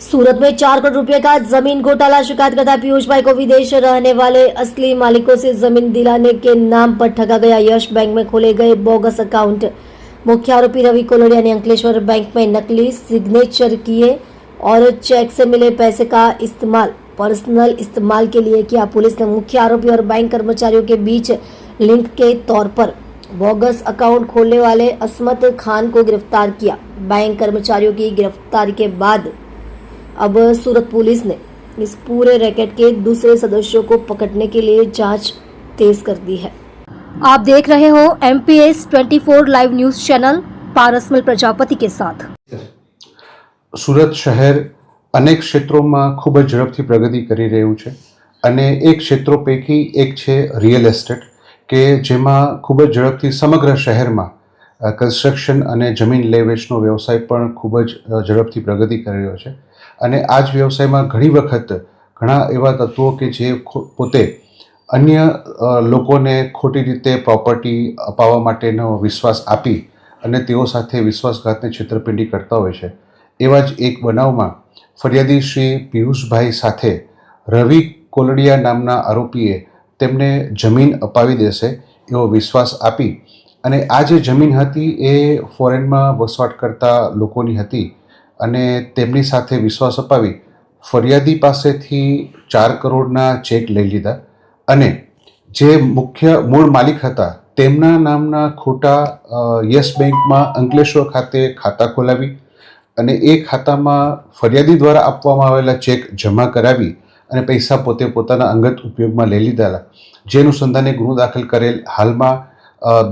सूरत में 4 करोड़ रुपए का जमीन घोटाला, शिकायत करता पीयूष भाई को विदेश रहने वाले असली मालिकों से जमीन दिलाने के नाम पर ठगा गया। यश बैंक में खोले गए बोगस अकाउंट। मुख्य आरोपी रवि कोलड़िया ने अंकलेश्वर बैंक में नकली सिग्नेचर किए और चेक से मिले पैसे का इस्तेमाल पर्सनल इस्तेमाल के लिए किया। पुलिस ने मुख्य आरोपी और बैंक कर्मचारियों के बीच लिंक के तौर पर बोगस अकाउंट खोलने वाले असमत खान को गिरफ्तार किया। बैंक कर्मचारियों की गिरफ्तारी के बाद अब सूरत पुलिस ने इस पूरे रैकेट के दूसरे सदस्यों को पकड़ने के लिए जांच तेज कर दी है। आप देख रहे हो MPS 24 live news channel Parasmal Prajapati के साथ। सूरत शहर अनेक क्षेत्रों में खूब झड़पथी प्रगति करी रह्યું છે અને એક ક્ષેત્રો પૈકી એક છે રિયલ એસ્ટેટ કે જેમાં ખૂબ જ ઝડપથી સમગ્ર શહેરમાં કન્સ્ટ્રક્શન અને જમીન લે વેચનો વ્યવસાય પણ ખૂબ જ ઝડપથી પ્રગતિ કરી રહ્યો છે અને આ જ વ્યવસાયમાં ઘણી વખત ઘણા એવા તત્વો કે જે પોતે અન્ય લોકોને ખોટી રીતે પ્રોપર્ટી અપાવવા માટેનો વિશ્વાસ આપી અને તેઓ સાથે વિશ્વાસઘાતની છેતરપિંડી કરતા હોય છે। એવા જ એક બનાવમાં ફરિયાદી શ્રી પિયુષભાઈ સાથે રવિ કોલડિયા નામના આરોપીએ તેમને જમીન અપાવી દેશે એવો વિશ્વાસ આપી અને આ જે જમીન હતી એ ફોરેનમાં વસવાટ કરતા લોકોની હતી અને તેમની સાથે વિશ્વાસ અપાવી ફરિયાદી પાસેથી 4 કરોડના ચેક લઈ લીધા અને જે મુખ્ય મૂળ માલિક હતા તેમના નામના ખોટા યસ બેંકમાં અંકલેશ્વર ખાતે ખાતા ખોલાવી અને એ ખાતામાં ફરિયાદી દ્વારા આપવામાં આવેલા ચેક જમા કરાવી અને પૈસા પોતે પોતાના અંગત ઉપયોગમાં લઈ લીધેલા, જે અનુસંધાને ગુનો દાખલ કરેલ હાલમાં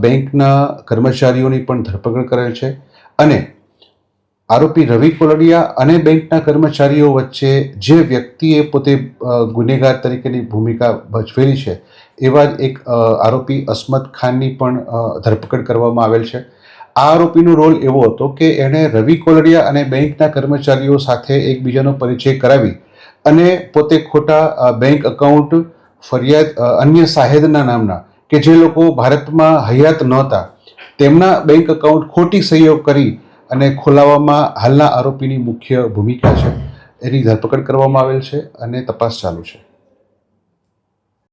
બેંકના કર્મચારીઓની પણ ધરપકડ કરેલ છે અને આરોપી રવિ કોલડિયા અને બેંકના કર્મચારીઓ વચ્ચે જે વ્યક્તિએ પોતે ગુનેગાર તરીકેની ભૂમિકા ભજવેલી છે એવા જ એક આરોપી અસમત ખાનની પણ ધરપકડ કરવામાં આવેલ છે। આ આરોપીનો રોલ એવો હતો કે એણે રવિ કોલડિયા અને બેંકના કર્મચારીઓ સાથે એકબીજાનો પરિચય કરાવી અને પોતે ખોટા બેંક અકાઉન્ટ ફરિયાદ અન્ય સાહેદના નામના કે જે લોકો ભારતમાં હયાત નહોતા તેમના બેંક અકાઉન્ટ ખોટી સહીઓ કરી અને ખોલાવવામાં હાલના આરોપીની મુખ્ય ભૂમિકા છે। એની ધરપકડ કરવામાં આવેલ છે અને તપાસ ચાલુ છે।